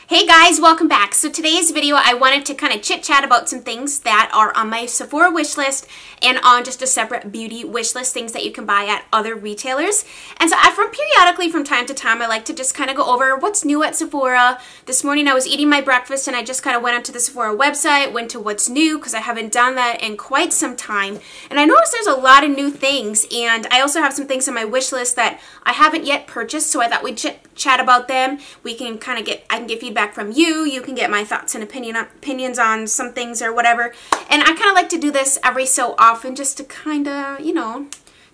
Hey guys, welcome back. So today's video I wanted to kind of chit chat about some things that are on my Sephora wish list and on just a separate beauty wish list, things that you can buy at other retailers. And so periodically from time to time I like to just kind of go over what's new at Sephora. This morning I was eating my breakfast and I just kind of went onto the Sephora website, went to what's new because I haven't done that in quite some time. And I noticed there's a lot of new things, and I also have some things on my wish list that I haven't yet purchased, so I thought we'd chat about them. We can kind of I can get feedback from you. You can get my thoughts and opinions on some things or whatever. And I kind of like to do this every so often just to kind of,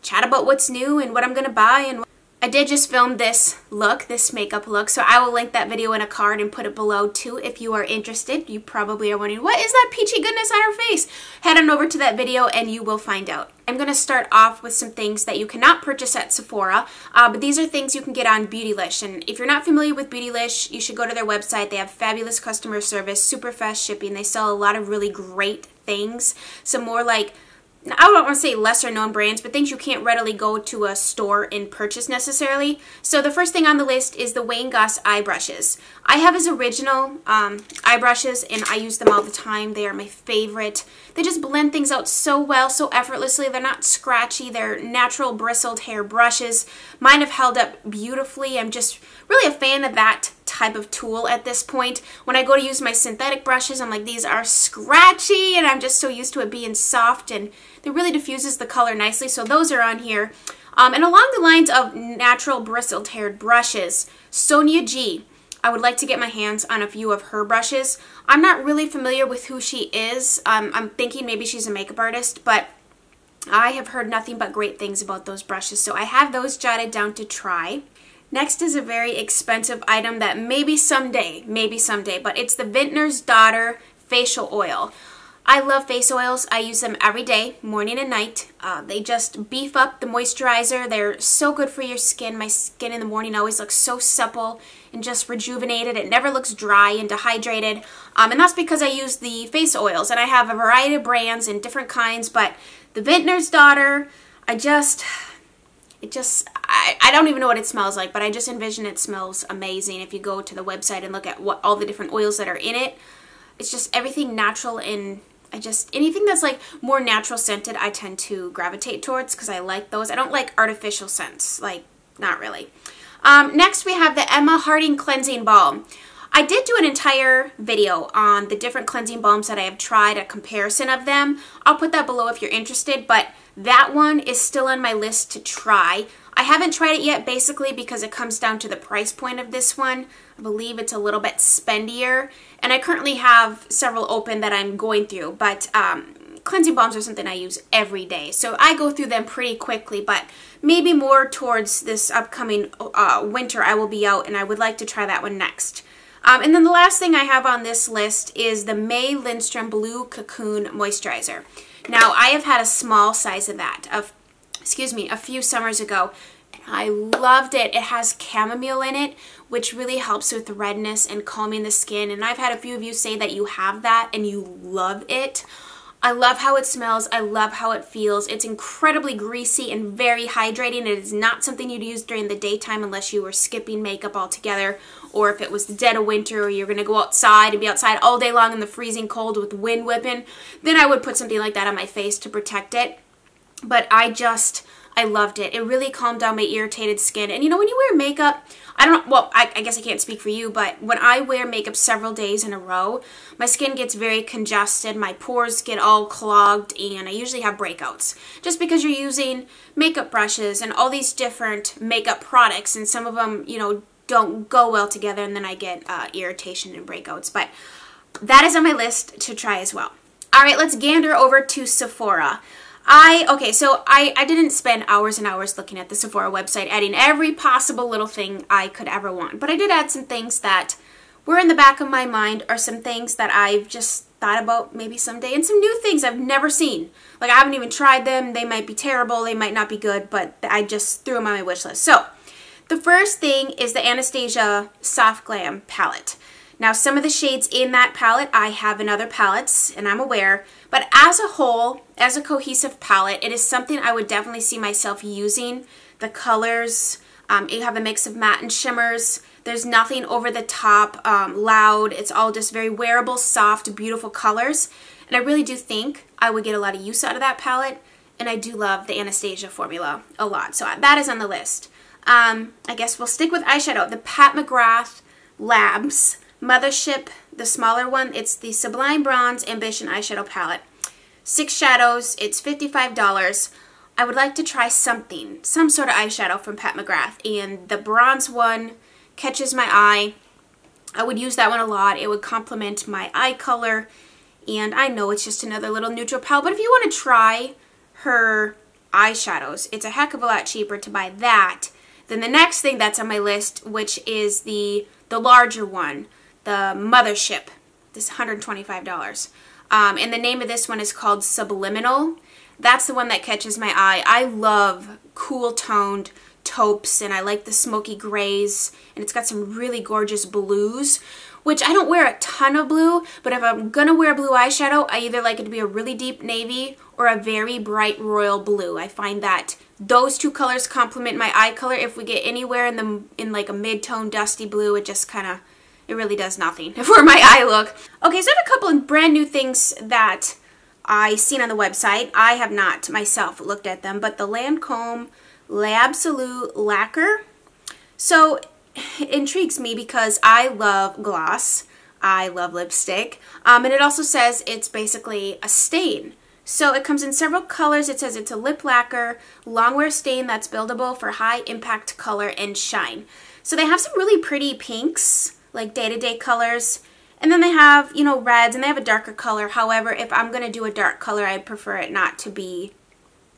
chat about what's new and what I'm going to buy. And I did just film this look, this makeup look, so I will link that video in a card and put it below too if you are interested. You probably are wondering, what is that peachy goodness on her face? Head on over to that video and you will find out. I'm going to start off with some things that you cannot purchase at Sephora, but these are things you can get on Beautylish. And if you're not familiar with Beautylish, you should go to their website. They have fabulous customer service, super fast shipping. They sell a lot of really great things. Some more like, I don't want to say lesser known brands, but things you can't readily go to a store and purchase necessarily. So the first thing on the list is the Wayne Goss eye brushes. I have his original eye brushes and I use them all the time. They are my favorite. They just blend things out so well, so effortlessly. They're not scratchy. They're natural bristled hair brushes. Mine have held up beautifully. I'm just really a fan of that type of tool at this point. When I go to use my synthetic brushes, I'm like, these are scratchy, and I'm just so used to it being soft, and it really diffuses the color nicely. So those are on here. And along the lines of natural bristled haired brushes, Sonia G. I would like to get my hands on a few of her brushes. I'm not really familiar with who she is. I'm thinking maybe she's a makeup artist, but I have heard nothing but great things about those brushes, so I have those jotted down to try. Next is a very expensive item that maybe someday, but it's the Vintner's Daughter Facial Oil. I love face oils. I use them every day, morning and night. They just beef up the moisturizer. They're so good for your skin. My skin in the morning always looks so supple and just rejuvenated. It never looks dry and dehydrated. And that's because I use the face oils. And I have a variety of brands and different kinds, but the Vintner's Daughter, I don't even know what it smells like, but I just envision it smells amazing. If you go to the website and look at what all the different oils that are in it, it's just everything natural, and anything that's like more natural scented I tend to gravitate towards because I like those. I don't like artificial scents, like not really. Next we have the Emma Harding Cleansing Balm. I did do an entire video on the different cleansing balms that I have tried, a comparison of them. I'll put that below if you're interested, but that one is still on my list to try. I haven't tried it yet, basically because it comes down to the price point of this one. I believe it's a little bit spendier, and I currently have several open that I'm going through, but cleansing balms are something I use every day, so I go through them pretty quickly, but maybe more towards this upcoming winter I will be out, and I would like to try that one next. And then the last thing I have on this list is the May Lindstrom Blue Cocoon Moisturizer. Now, I have had a small size of that, a few summers ago, and I loved it. It has chamomile in it, which really helps with redness and calming the skin, and I've had a few of you say that you have that and you love it. I love how it smells. I love how it feels. It's incredibly greasy and very hydrating. It is not something you'd use during the daytime unless you were skipping makeup altogether, or if it was the dead of winter or you're going to go outside and be outside all day long in the freezing cold with wind whipping. Then I would put something like that on my face to protect it. But I loved it. It really calmed down my irritated skin. And you know, when you wear makeup, I guess I can't speak for you, but when I wear makeup several days in a row, my skin gets very congested, my pores get all clogged, and I usually have breakouts. Just because you're using makeup brushes and all these different makeup products, and some of them, don't go well together, and then I get irritation and breakouts. But that is on my list to try as well. All right, let's gander over to Sephora. I didn't spend hours and hours looking at the Sephora website, adding every possible little thing I could ever want. But I did add some things that were in the back of my mind, or some things that I've just thought about maybe someday, and some new things I've never seen. Like, I haven't even tried them. They might be terrible. They might not be good, but I just threw them on my wish list. So, the first thing is the Anastasia Soft Glam palette. Now, some of the shades in that palette I have in other palettes, and I'm aware, but as a whole, as a cohesive palette, it is something I would definitely see myself using. The colors, you have a mix of matte and shimmers. There's nothing over the top, loud. It's all just very wearable, soft, beautiful colors. And I really do think I would get a lot of use out of that palette. And I do love the Anastasia formula a lot. So that is on the list. I guess we'll stick with eyeshadow. The Pat McGrath Labs Mothership, the smaller one. It's the Sublime Bronze Ambition eyeshadow palette. 6 shadows. It's $55. I would like to try some sort of eyeshadow from Pat McGrath. And the bronze one catches my eye. I would use that one a lot. It would complement my eye color. And I know it's just another little neutral palette. But if you want to try her eyeshadows, it's a heck of a lot cheaper to buy that than the next thing that's on my list, which is the larger one, the Mothership. This is $125. And the name of this one is called Subliminal. That's the one that catches my eye. I love cool toned taupes, and I like the smoky grays, and it's got some really gorgeous blues, which I don't wear a ton of blue, but if I'm gonna wear blue eyeshadow, I either like it to be a really deep navy or a very bright royal blue. I find that those two colors complement my eye color. If we get anywhere in like a mid-tone dusty blue, it just kind of, it really does nothing for my eye look. Okay, so I have a couple of brand new things that I seen on the website. I have not myself looked at them, but the Lancome L'Absolute Lacquer. So it intrigues me because I love gloss, I love lipstick, and it also says it's basically a stain. So it comes in several colors. It says it's a lip lacquer, longwear stain that's buildable for high impact color and shine. So they have some really pretty pinks, like day-to-day colors, and then they have, you know, reds, and they have a darker color. However, if I'm going to do a dark color, I'd prefer it not to be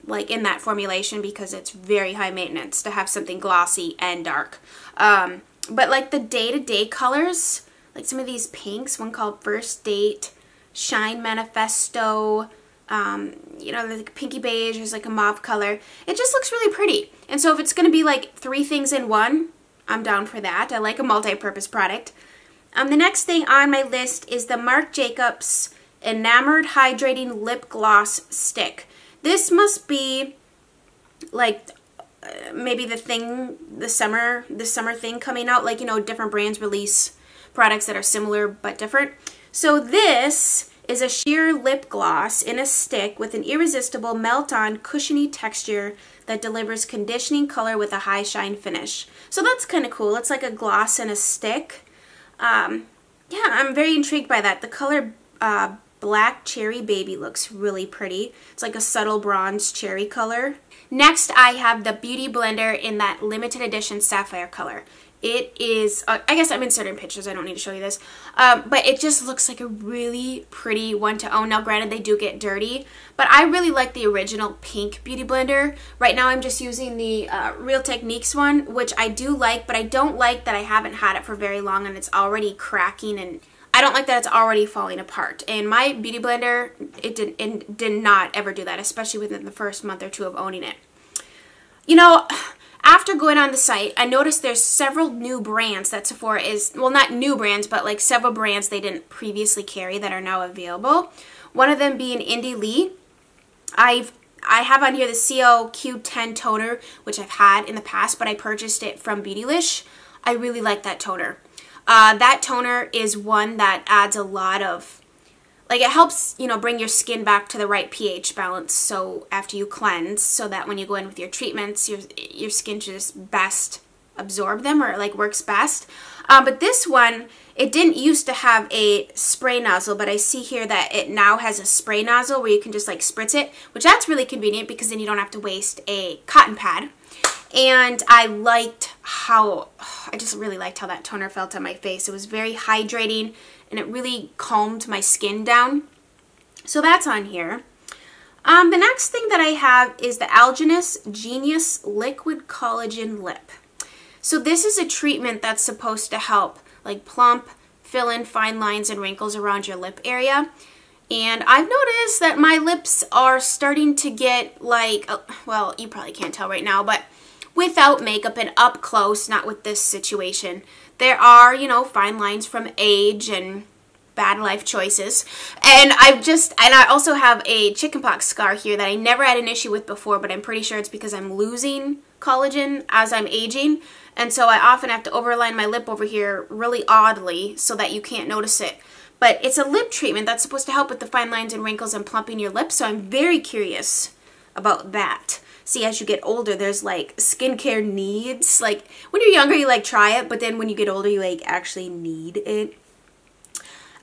like in that formulation because it's very high maintenance to have something glossy and dark. But like the day-to-day colors, like some of these pinks, one called First Date, Shine Manifesto, you know, like pinky beige, there's like a mauve color. It just looks really pretty. And so if it's going to be like 3 things in one, I'm down for that. I like a multi-purpose product. The next thing on my list is the Marc Jacobs Enamored Hydrating Lip Gloss Stick. This must be like maybe the summer thing coming out. Like, you know, different brands release products that are similar but different. So this is a sheer lip gloss in a stick with an irresistible melt-on cushiony texture that delivers conditioning color with a high shine finish. So that's kind of cool. It's like a gloss in a stick. Yeah, I'm very intrigued by that. The color Black Cherry Baby looks really pretty. It's like a subtle bronze cherry color. Next, I have the Beauty Blender in that limited edition sapphire color. It is, I guess I'm inserting pictures, I don't need to show you this, but it just looks like a really pretty one to own. Now granted, they do get dirty, but I really like the original pink Beauty Blender. Right now I'm just using the Real Techniques one, which I do like, but I don't like that I haven't had it for very long and it's already cracking, and I don't like that it's already falling apart. And my Beauty Blender, it did not ever do that, especially within the first month or two of owning it. You know, after going on the site, I noticed there's several new brands that Sephora is, well, not new brands, but like several brands they didn't previously carry that are now available. One of them being Indie Lee. I have on here the CO Q10 toner, which I've had in the past, but I purchased it from Beautylish. I really like that toner. That toner is one that adds a lot of, like, it helps, you know, bring your skin back to the right pH balance, so after you cleanse, so that when you go in with your treatments, your skin just best absorb them, or like works best. But this one, it didn't used to have a spray nozzle, but I see here that it now has a spray nozzle where you can just like spritz it, which that's really convenient because then you don't have to waste a cotton pad. And I just really liked how that toner felt on my face. It was very hydrating and it really calmed my skin down. So that's on here. The next thing that I have is the Algenist Genius Liquid Collagen Lip. So this is a treatment that's supposed to help like plump, fill in fine lines and wrinkles around your lip area. And I've noticed that my lips are starting to get like, well, you probably can't tell right now, but without makeup and up close, not with this situation, there are, you know, fine lines from age and bad life choices. And I also have a chickenpox scar here that I never had an issue with before, but I'm pretty sure it's because I'm losing collagen as I'm aging, and so I often have to overline my lip over here really oddly so that you can't notice it. But it's a lip treatment that's supposed to help with the fine lines and wrinkles and plumping your lips, so I'm very curious about that. See, as you get older, there's like skincare needs. Like when you're younger, you like try it, but then when you get older, you like actually need it.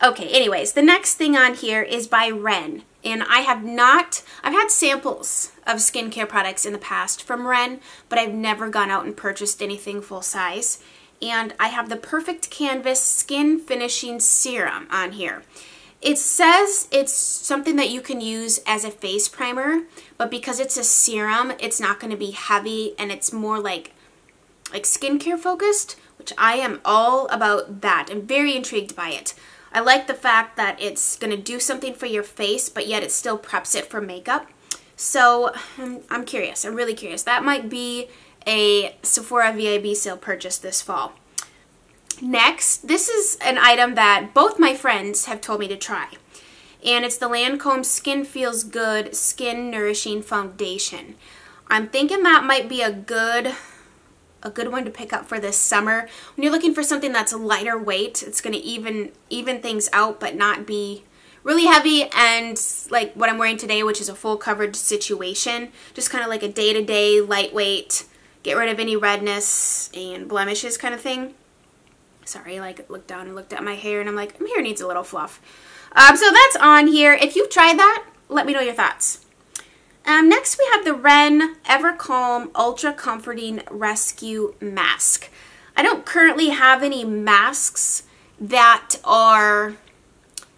Okay, anyways, the next thing on here is by Ren. And I've had samples of skincare products in the past from Ren, but I've never gone out and purchased anything full size. And I have the Perfect Canvas Skin Finishing Serum on here. It says it's something that you can use as a face primer, but because it's a serum, it's not going to be heavy, and it's more like skincare focused, which I am all about that. I'm very intrigued by it. I like the fact that it's going to do something for your face, but yet it still preps it for makeup. So I'm curious. I'm really curious. That might be a Sephora VIB sale purchase this fall. Next, this is an item that both my friends have told me to try. And it's the Lancome Skin Feels Good Skin Nourishing Foundation. I'm thinking that might be a good one to pick up for this summer. When you're looking for something that's lighter weight, it's going to even things out but not be really heavy, and like what I'm wearing today, which is a full coverage situation. Just kind of like a day-to-day, lightweight, get rid of any redness and blemishes kind of thing. Sorry, like looked down and looked at my hair and I'm like, my hair needs a little fluff. So that's on here. If you've tried that, let me know your thoughts. Next we have the Ren Ever Calm Ultra Comforting Rescue Mask. I don't currently have any masks that are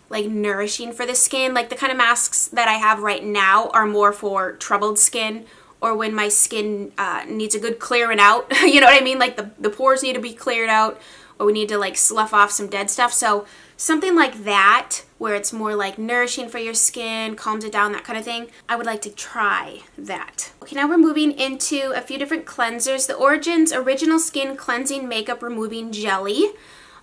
like nourishing for the skin. Like the kind of masks that I have right now are more for troubled skin, or when my skin needs a good clearing out. You know what I mean? Like the pores need to be cleared out, or we need to like slough off some dead stuff. So something like that, where it's more like nourishing for your skin, calms it down, that kind of thing. I would like to try that. Okay, now we're moving into a few different cleansers. The Origins Original Skin Cleansing Makeup Removing Jelly.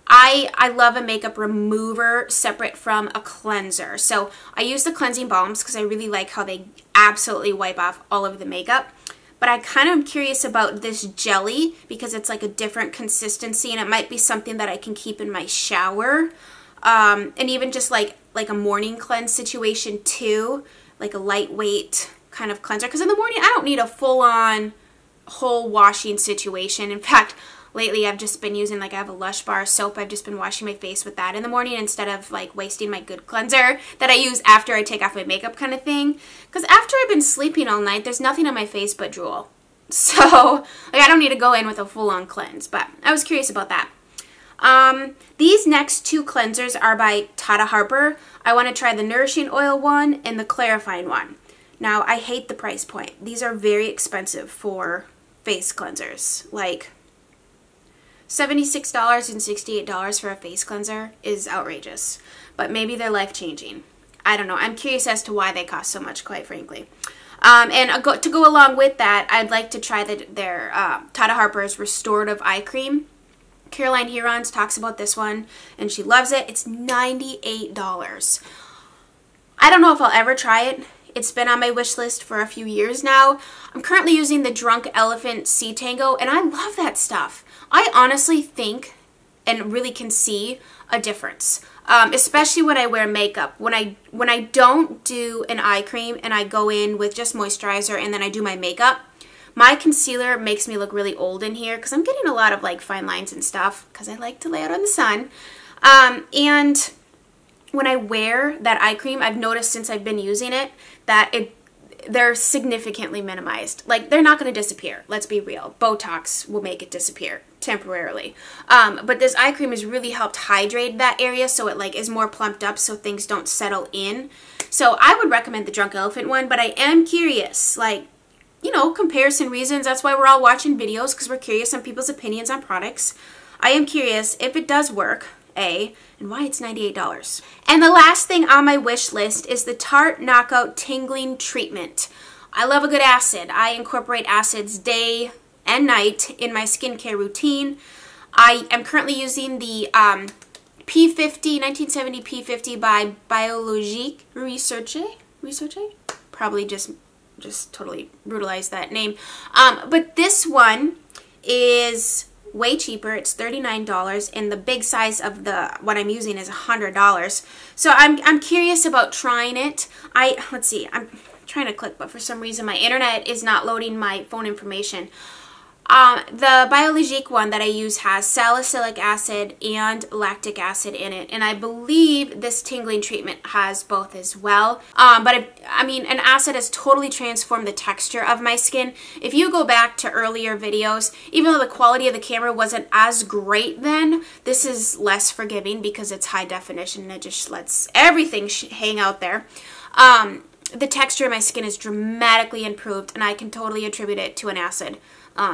I love a makeup remover separate from a cleanser. So I use the cleansing balms because I really like how they absolutely wipe off all of the makeup. But I kind of am curious about this jelly because it's like a different consistency, and it might be something that I can keep in my shower. And even just like a morning cleanse situation too, like a lightweight kind of cleanser. Because in the morning, I don't need a full-on whole washing situation. In fact, lately I've just been using, like, I have a Lush bar soap. I've just been washing my face with that in the morning instead of like wasting my good cleanser that I use after I take off my makeup kind of thing. Because after I've been sleeping all night, there's nothing on my face but drool. So like, I don't need to go in with a full-on cleanse, but I was curious about that. These next two cleansers are by Tata Harper. I want to try the Nourishing Oil one and the Clarifying one. Now, I hate the price point. These are very expensive for face cleansers. Like, $76 and $68 for a face cleanser is outrageous. But maybe they're life-changing. I don't know. I'm curious as to why they cost so much, quite frankly. And to go along with that, I'd like to try their Tata Harper's Restorative Eye Cream. Caroline Herons talks about this one, and she loves it. It's $98. I don't know if I'll ever try it. It's been on my wish list for a few years now. I'm currently using the Drunk Elephant Sea Tango, and I love that stuff. I honestly think and really can see a difference, especially when I wear makeup. When I don't do an eye cream and I go in with just moisturizer and then I do my makeup, my concealer makes me look really old in here because I'm getting a lot of like fine lines and stuff because I like to lay out on the sun. And when I wear that eye cream, I've noticed since I've been using it that they're significantly minimized. Like, they're not going to disappear. Let's be real. Botox will make it disappear temporarily. But this eye cream has really helped hydrate that area so it like is more plumped up so things don't settle in. So I would recommend the Drunk Elephant one, but I am curious, like, you know, comparison reasons. That's why we're all watching videos, because we're curious on people's opinions on products. I am curious if it does work, A, and why it's $98. And the last thing on my wish list is the Tarte Knockout Tingling Treatment. I love a good acid. I incorporate acids day and night in my skincare routine. I am currently using the P50, 1970 P50 by Biologique Researche? Probably just just totally brutalized that name. But this one is way cheaper. It's $39, and the big size of the what I'm using is $100. So I'm curious about trying it. Let's see. I'm trying to click, but for some reason my internet is not loading my phone information. The Beautylish one that I use has salicylic acid and lactic acid in it, and I believe this tingling treatment has both as well. But I mean, an acid has totally transformed the texture of my skin. If you go back to earlier videos, even though the quality of the camera wasn't as great then, this is less forgiving because it's high definition and it just lets everything hang out there. The texture of my skin is dramatically improved, and I can totally attribute it to an acid.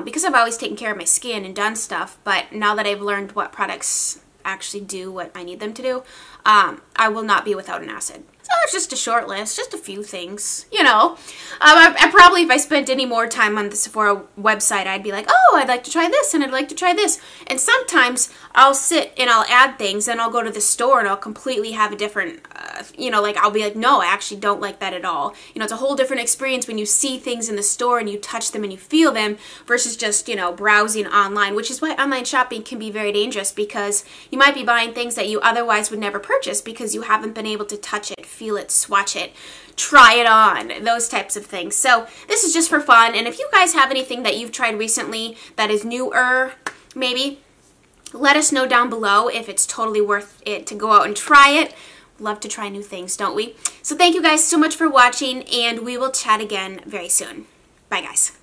Because I've always taken care of my skin and done stuff, but now that I've learned what products actually do what I need them to do, I will not be without an acid. So it's just a short list, just a few things, you know. I probably, if I spent any more time on the Sephora website, I'd be like, oh, I'd like to try this, and I'd like to try this. And sometimes I'll sit and I'll add things, and I'll go to the store and I'll completely have a different, you know, like I'll be like, no, I actually don't like that at all. You know, it's a whole different experience when you see things in the store and you touch them and you feel them versus just, you know, browsing online, which is why online shopping can be very dangerous, because you might be buying things that you otherwise would never purchase because you haven't been able to touch it, feel it, swatch it, try it on, those types of things. So this is just for fun, and if you guys have anything that you've tried recently that is newer, maybe, let us know down below if it's totally worth it to go out and try it. Love to try new things, don't we? So thank you guys so much for watching, and we will chat again very soon. Bye, guys.